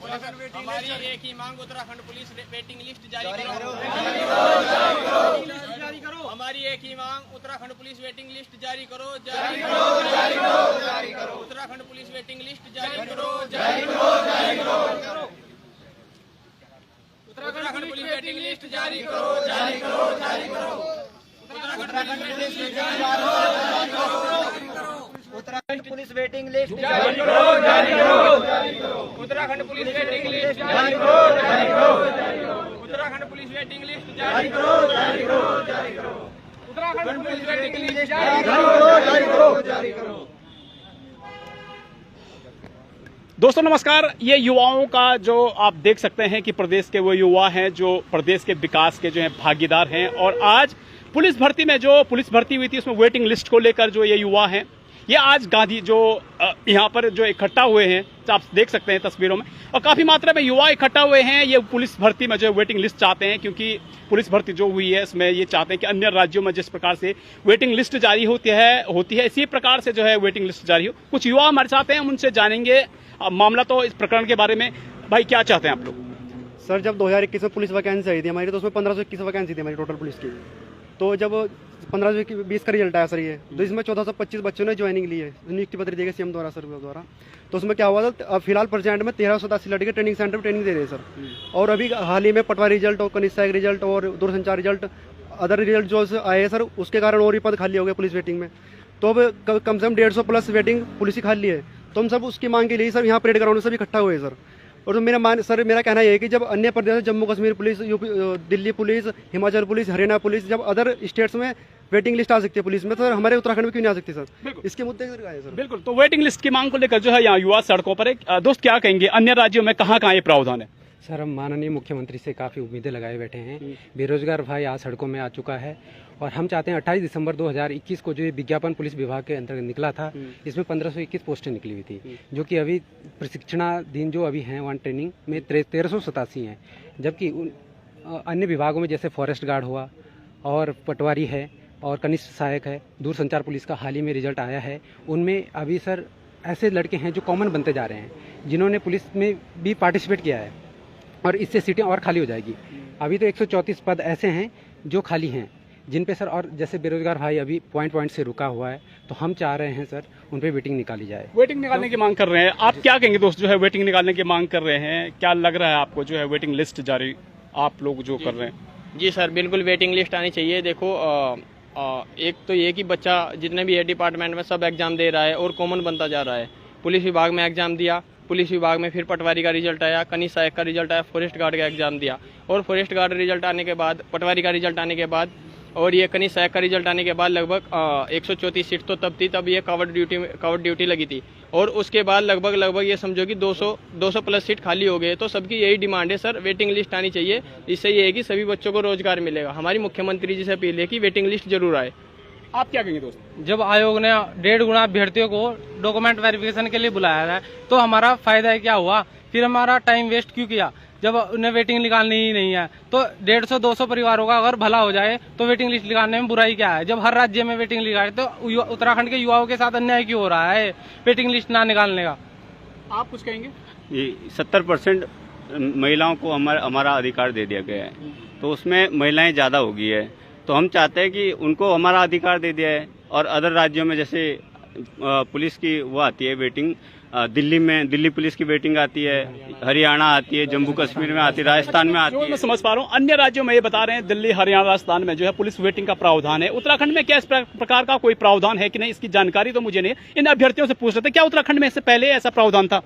हमारी एक ही मांग, उत्तराखंड पुलिस वेटिंग लिस्ट जारी करो। हमारी एक ही मांग, उत्तराखंड पुलिस वेटिंग लिस्ट जारी करो। उत्तराखंड पुलिस वेटिंग लिस्ट जारी करो। उत्तराखंड पुलिस वेटिंग लिस्ट जारी करो। उत्तराखंड पुलिस वेटिंग लिस्ट जारी करो। उत्तराखंड पुलिस वेटिंग लिस्ट जारी करो। उत्तराखंड पुलिस वेटिंग लिस्ट जारी करो। उत्तराखंड पुलिस वेटिंग लिस्ट जारी करो। दोस्तों नमस्कार। ये युवाओं का जो आप देख सकते हैं कि प्रदेश के वो युवा हैं जो प्रदेश के विकास के जो है भागीदार हैं, और आज पुलिस भर्ती में जो पुलिस भर्ती हुई थी उसमें वेटिंग लिस्ट को लेकर जो ये युवा हैं, ये आज गांधी जो यहाँ पर जो इकट्ठा हुए हैं, तो आप देख सकते हैं तस्वीरों में, और काफी मात्रा में युवा इकट्ठा हुए हैं। ये पुलिस भर्ती में जो वेटिंग लिस्ट चाहते हैं, क्योंकि पुलिस भर्ती जो हुई है इसमें ये चाहते हैं कि अन्य राज्यों में जिस प्रकार से वेटिंग लिस्ट जारी होती है इसी प्रकार से जो है वेटिंग लिस्ट जारी हो। कुछ युवा हमारे साथ हैं, हम उनसे जानेंगे मामला। तो इस प्रकरण के बारे में भाई क्या चाहते हैं आप लोग? सर, जब 2021 में पुलिस वैकेंसी आई थी हमारी, तो उसमें 1521 वैकेंसी थी हमारी टोटल पुलिस की। तो जब 1520 का रिजल्ट आया सर, ये तो इसमें 1425 बच्चों ने ज्वाइनिंग ली है, नियुक्ति पत्र दिए गए सीएम द्वारा, सर द्वारा। तो उसमें क्या हुआ था, अब फिलहाल प्रेजेंट में 1387 लड़के ट्रेनिंग सेंटर में ट्रेनिंग दे रहे हैं सर। और अभी हाल ही में पटवारी रिजल्ट और कनिष्ठ सहायक रिजल्ट और दूरसंचार रिजल्ट, अदर रिजल्ट जो आए हैं सर, उसके कारण और ही पद खाली हो गए पुलिस वेटिंग में। तो अब कम से कम 150 प्लस वेटिंग पुलिस की खाली है। तो हम सब उसकी मांग के लिए सर यहाँ परेड ग्राउंड में सब इकट्ठा हुए सर। और तो मेरा कहना यह है कि जब अन्य प्रदेश, Jammu Kashmir police, UP, Delhi police, Himachal police, Haryana police, जब अदर स्टेट्स में वेटिंग लिस्ट आ सकती है पुलिस में, तो हमारे उत्तराखंड में क्यों नहीं आ सकती सर? इसके मुद्दे आए सर। बिल्कुल। तो वेटिंग लिस्ट की मांग को लेकर जो है यहाँ युवा सड़कों पर दोस्त क्या कहेंगे, अन्य राज्यों में कहाँ ये प्रावधान है? सर, हम माननीय मुख्यमंत्री से काफ़ी उम्मीदें लगाए बैठे हैं। बेरोजगार भाई आज सड़कों में आ चुका है, और हम चाहते हैं 28 दिसंबर 2021 को जो ये विज्ञापन पुलिस विभाग के अंतर्गत निकला था, इसमें 1521 पोस्टें निकली हुई थी, जो कि अभी प्रशिक्षणाधीन जो अभी हैं वन ट्रेनिंग में 1387 हैं। जबकि अन्य विभागों में जैसे फॉरेस्ट गार्ड हुआ और पटवारी है और कनिष्ठ सहायक है, दूरसंचार पुलिस का हाल ही में रिजल्ट आया है, उनमें अभी सर ऐसे लड़के हैं जो कॉमन बनते जा रहे हैं, जिन्होंने पुलिस में भी पार्टिसिपेट किया है, और इससे सीटें और खाली हो जाएगी। अभी तो 134 पद ऐसे हैं जो खाली हैं, जिन पे सर, और जैसे बेरोजगार भाई अभी पॉइंट से रुका हुआ है, तो हम चाह रहे हैं सर उन पे वेटिंग निकाली जाए। वेटिंग निकालने की मांग कर रहे हैं, आप क्या कहेंगे दोस्त? जो है वेटिंग निकालने की मांग कर रहे हैं, क्या लग रहा है आपको जो है वेटिंग लिस्ट जारी आप लोग जो कर रहे हैं? जी सर, बिल्कुल वेटिंग लिस्ट आनी चाहिए। देखो एक तो ये कि बच्चा जितने भी है डिपार्टमेंट में सब एग्जाम दे रहा है और कॉमन बनता जा रहा है। पुलिस विभाग में एग्जाम दिया, पुलिस विभाग में फिर पटवारी का रिजल्ट आया, कनिष्ठ सहायक का रिजल्ट आया, फॉरेस्ट गार्ड का एग्जाम दिया, और फॉरेस्ट गार्ड रिजल्ट आने के बाद, पटवारी का रिजल्ट आने के बाद और ये कनिष्ठ सहायक का रिजल्ट आने के बाद लगभग 134 सीट तो तब थी, तब ये कवर ड्यूटी लगी थी। और उसके बाद लगभग ये समझो कि 200 प्लस सीट खाली हो गए। तो सबकी यही डिमांड है सर, वेटिंग लिस्ट आनी चाहिए। इससे ये है कि सभी बच्चों को रोजगार मिलेगा। हमारी मुख्यमंत्री जी से अपील है कि वेटिंग लिस्ट जरूर आए। आप क्या कहेंगे दोस्त? जब आयोग ने 1.5 गुना अभ्यर्थियों को डॉक्यूमेंट वेरिफिकेशन के लिए बुलाया है, तो हमारा फायदा क्या हुआ? फिर हमारा टाइम वेस्ट क्यों किया? जब उन्हें वेटिंग निकालनी ही नहीं है, तो 150-200 परिवारों का अगर भला हो जाए तो वेटिंग लिस्ट निकालने में बुराई क्या है? जब हर राज्य में वेटिंग निकाले, तो उत्तराखंड के युवाओं के साथ अन्याय क्यों हो रहा है वेटिंग लिस्ट ना निकालने का? आप कुछ कहेंगे? ये 70% महिलाओं को हमारा अधिकार दे दिया गया है, तो उसमें महिलाएं ज़्यादा हो गई है। तो हम चाहते हैं कि उनको हमारा अधिकार दे दिया है। और अदर राज्यों में जैसे पुलिस की वो आती है वेटिंग, दिल्ली में दिल्ली पुलिस की वेटिंग आती है, हरियाणा आती है, जम्मू कश्मीर में आती है, राजस्थान में आती है। मैं समझ पा रहा हूँ, अन्य राज्यों में ये बता रहे हैं दिल्ली, हरियाणा, राजस्थान में जो है पुलिस वेटिंग का प्रावधान है। उत्तराखंड में क्या इस प्रकार का कोई प्रावधान है कि नहीं? इसकी जानकारी तो मुझे नहीं। इन अभ्यर्थियों से पूछ रहे थे, क्या उत्तराखंड में इससे पहले ऐसा प्रावधान था?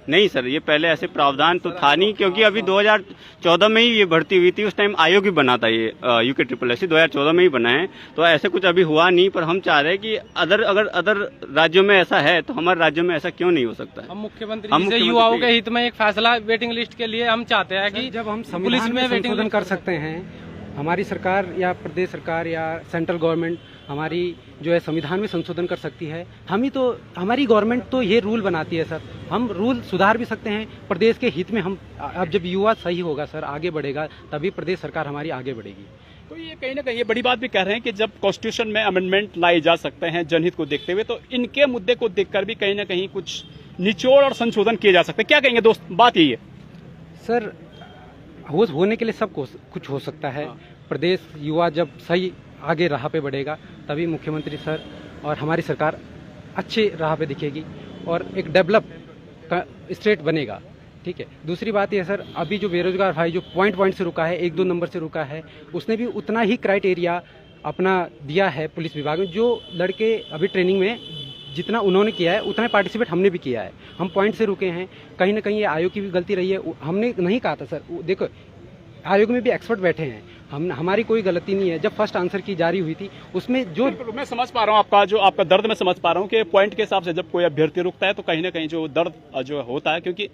नहीं सर, ये पहले ऐसे प्रावधान तो था नहीं, क्योंकि अभी 2014 में ही ये भर्ती हुई थी। उस टाइम आयोग ही बना था, ये UKSSC 2014 में ही बना है। तो ऐसे कुछ अभी हुआ नहीं, पर हम चाह रहे हैं कि अगर अदर राज्यों में ऐसा है तो हमारे राज्यों में ऐसा क्यों नहीं हो सकता है? हम मुख्यमंत्री जी से युवाओं के हित में एक फैसला वेटिंग लिस्ट के लिए हम चाहते हैं कि जब हम पुलिस संविधान में संशोधन कर सकते हैं, हमारी सरकार या प्रदेश सरकार या सेंट्रल गवर्नमेंट हमारी जो है संविधान में संशोधन कर सकती है। हम ही तो, हमारी गवर्नमेंट तो ये रूल बनाती है सर, हम रूल सुधार भी सकते हैं प्रदेश के हित में। हम अब जब युवा सही होगा सर, आगे बढ़ेगा, तभी प्रदेश सरकार हमारी आगे बढ़ेगी। तो ये कहीं ना कहीं ये बड़ी बात भी कह रहे हैं कि जब कॉन्स्टिट्यूशन में अमेंडमेंट लाए जा सकते हैं जनहित को देखते हुए, तो इनके मुद्दे को देखकर भी कहीं ना कहीं कुछ निचोड़ और संशोधन किए जा सकते हैं। क्या कहेंगे दोस्त? बात यही है। सर होने के लिए सब कुछ हो सकता है। प्रदेश युवा जब सही आगे राह पे बढ़ेगा तभी मुख्यमंत्री सर और हमारी सरकार अच्छी राह पे दिखेगी और एक डेवलप का स्टेट बनेगा। ठीक है, दूसरी बात यह सर, अभी जो बेरोजगार भाई जो पॉइंट से रुका है, 1-2 नंबर से रुका है, उसने भी उतना ही क्राइटेरिया अपना दिया है पुलिस विभाग में। जो लड़के अभी ट्रेनिंग में जितना उन्होंने किया है उतना पार्टिसिपेट हमने भी किया है। हम पॉइंट से रुके हैं, कहीं ना कहीं ये आयोग की भी गलती रही है। हमने नहीं कहा था सर, देखो आयोग में भी एक्सपर्ट बैठे हैं, हमारी कोई गलती नहीं है। जब फर्स्ट आंसर की जारी हुई थी उसमें जो मैं समझ पा रहा हूँ आपका दर्द मैं समझ पा रहा हूँ कि पॉइंट के हिसाब से जब कोई अभ्यर्थी रुकता है तो कहीं ना कहीं जो दर्द जो होता है, क्योंकि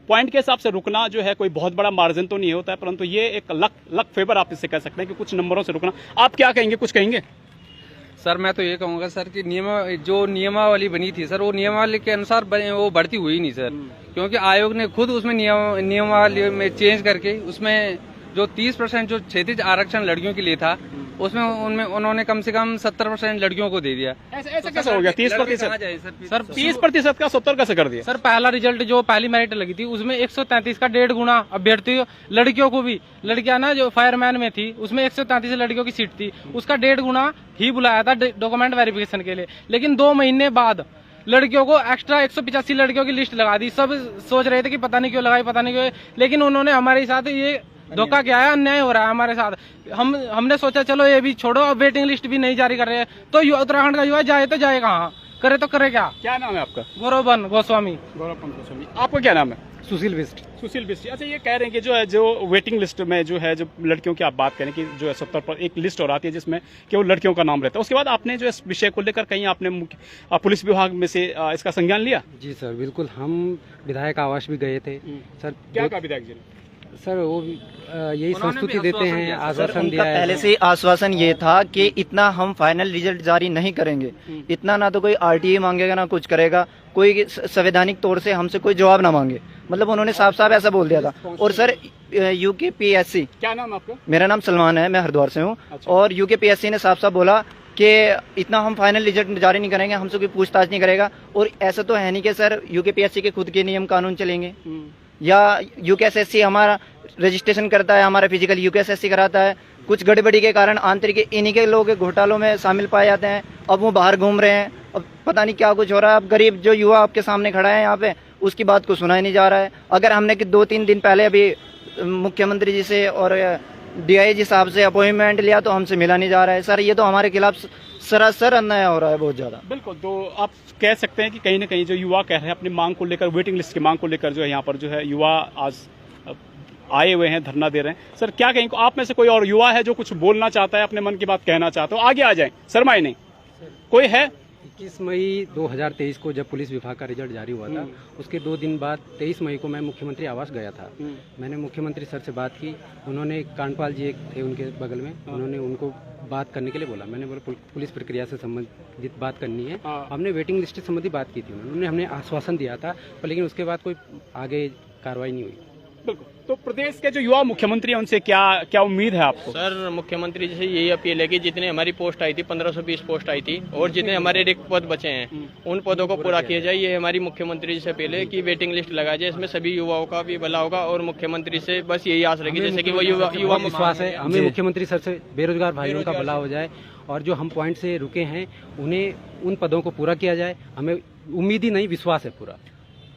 पॉइंट के हिसाब से रुकना जो है कोई बहुत बड़ा मार्जिन तो नहीं होता है, परंतु ये एक लक फेवर आप इससे कह सकते हैं कि कुछ नंबरों से रुकना। आप क्या कहेंगे, कुछ कहेंगे? सर मैं तो ये कहूँगा सर कि नियमावली बनी थी सर, वो नियमावली के अनुसार वो बढ़ती हुई नहीं सर, क्योंकि आयोग ने खुद उसमें नियमावली में चेंज करके उसमें जो 30% जो क्षेत्रीय आरक्षण लड़कियों के लिए था उसमें उन्होंने कम से कम 70% लड़कियों को दे दिया। ऐसा कैसे हो गया? 30% सर 30% का 70 कैसे कर दिया? सर पहला रिजल्ट जो पहली मेरिट लगी थी उसमें 133 का 1.5 गुना अभ्यर्थी लड़कियों को भी, लड़कियां ना जो फायरमैन में थी उसमें 133 लड़कियों की सीट थी, उसका 1.5 गुना ही बुलाया था डॉक्यूमेंट वेरिफिकेशन के लिए। लेकिन 2 महीने बाद लड़कियों को एक्स्ट्रा 185 लड़कियों की लिस्ट लगा दी। सब सोच रहे थे कि पता नहीं क्यों लगाई, पता नहीं क्यों, लेकिन उन्होंने हमारे साथ ये धोखा क्या है, अन्याय हो रहा है हमारे साथ। हमने सोचा चलो ये भी छोड़ो, अब वेटिंग लिस्ट भी नहीं जारी कर रहे हैं तो उत्तराखंड का युवा जाए तो जाए कहाँ, करे तो करे क्या? क्या नाम है आपका? गौरव गोस्वामी। आपका क्या नाम है? सुशील बिष्ट। सुशील बिष्ट। अच्छा, ये कह रहे हैं कि जो वेटिंग लिस्ट में जो है जो लड़कियों की आप बात करें कि जो है 70 पर एक लिस्ट और आती है जिसमें केवल लड़कियों का नाम रहता है, उसके बाद आपने जो इस विषय को लेकर कहीं आपने पुलिस विभाग में से इसका संज्ञान लिया? जी सर बिल्कुल, हम विधायक आवास भी गए थे सर। क्या कहा विधायक जी ने? सर वो यही संस्तुति देते हैं, आश्वासन दिया है। पहले से आश्वासन ये था कि इतना हम फाइनल रिजल्ट जारी नहीं करेंगे, इतना ना तो कोई आरटीए मांगेगा ना कुछ करेगा, कोई संवैधानिक तौर से हमसे कोई जवाब ना मांगे, मतलब उन्होंने साफ साफ ऐसा बोल दिया था। और सर यूकेपीएससी, क्या नाम आपका? मेरा नाम सलमान है, मैं हरिद्वार से हूँ। अच्छा। और यूकेपीएससी ने साफ साफ बोला कि इतना हम फाइनल रिजल्ट जारी नहीं करेंगे, हमसे कोई पूछताछ नहीं करेगा। और ऐसा तो है नहीं कि सर यूकेपीएससी के खुद के नियम कानून चलेंगे, या यूकेएसएससी हमारा रजिस्ट्रेशन करता है, हमारा फिजिकल यूकेएसएससी कराता है। कुछ गड़बड़ी के कारण आंतरिक इन्हीं के लोग घोटालों में शामिल पाए जाते हैं, अब वो बाहर घूम रहे हैं, अब पता नहीं क्या कुछ हो रहा है। अब गरीब जो युवा आपके सामने खड़ा है यहाँ पे, उसकी बात को सुना ही नहीं जा रहा है। अगर हमने 2-3 दिन पहले अभी मुख्यमंत्री जी से और डीआईजी साहब से अपॉइंटमेंट लिया तो हमसे मिला नहीं जा रहा है। सर ये तो हमारे खिलाफ सरासर अन्याय हो रहा है बहुत ज्यादा। बिल्कुल, तो आप कह सकते हैं कि कहीं ना कहीं जो युवा कह रहे हैं अपनी मांग को लेकर, वेटिंग लिस्ट की मांग को लेकर जो है यहाँ पर जो है युवा आज आए हुए हैं, धरना दे रहे हैं। सर क्या कहेंगे, आप में से कोई और युवा है जो कुछ बोलना चाहता है, अपने मन की बात कहना चाहता हो? आगे आ जाए, शर्माए नहीं। कोई है? 21 मई 2023 को जब पुलिस विभाग का रिजल्ट जारी हुआ था, उसके 2 दिन बाद 23 मई को मैं मुख्यमंत्री आवास गया था। मैंने मुख्यमंत्री सर से बात की, उन्होंने कांडपाल जी एक थे उनके बगल में, उन्होंने उनको बात करने के लिए बोला। मैंने बोला पुलिस प्रक्रिया से संबंधित बात करनी है। हमने वेटिंग लिस्ट से संबंधित बात की थी, उन्होंने हमने आश्वासन दिया था, पर लेकिन उसके बाद कोई आगे कार्रवाई नहीं हुई। बिल्कुल, तो प्रदेश के जो युवा मुख्यमंत्री हैं उनसे क्या उम्मीद है आपको? सर मुख्यमंत्री जी से यही अपील है कि जितने हमारी पोस्ट आई थी, 1520 पोस्ट आई थी, और जितने हमारे रिक्त पद बचे हैं उन पदों को पूरा किया जाए। ये हमारी मुख्यमंत्री जी से अपील है कि वेटिंग लिस्ट लगाई जाए, इसमें सभी युवाओं का भी भला होगा। और मुख्यमंत्री से बस यही आस रखी जैसे कि वो युवा विश्वास है हमें मुख्यमंत्री सर से, बेरोजगार भाइयों का भला हो जाए और जो हम पॉइंट से रुके हैं उन्हें उन पदों को पूरा किया जाए। हमें उम्मीद ही नहीं, विश्वास है पूरा।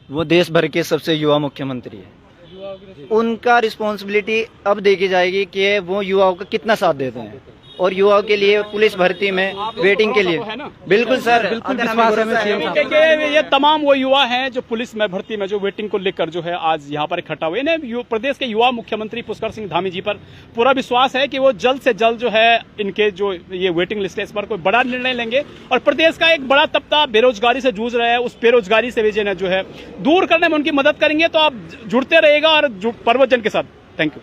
वो देश भर के सबसे युवा मुख्यमंत्री है, उनका रिस्पॉन्सिबिलिटी अब देखी जाएगी कि वो युवाओं का कितना साथ देते हैं। और युवाओं के लिए पुलिस भर्ती में वेटिंग के लिए बिल्कुल सर, बिल्कुल विश्वास है। ये तमाम वो युवा हैं जो पुलिस में भर्ती में जो वेटिंग को लेकर जो है आज यहाँ पर इकट्ठा हुए। इन्हें प्रदेश के युवा मुख्यमंत्री पुष्कर सिंह धामी जी पर पूरा विश्वास है कि वो जल्द से जल्द जो है इनके जो ये वेटिंग लिस्ट है इस पर कोई बड़ा निर्णय लेंगे और प्रदेश का एक बड़ा तबका बेरोजगारी से जूझ रहा है, उस बेरोजगारी से भी जो है दूर करने में उनकी मदद करेंगे। तो आप जुड़ते रहेगा और पर्वतजन के साथ। Thank you.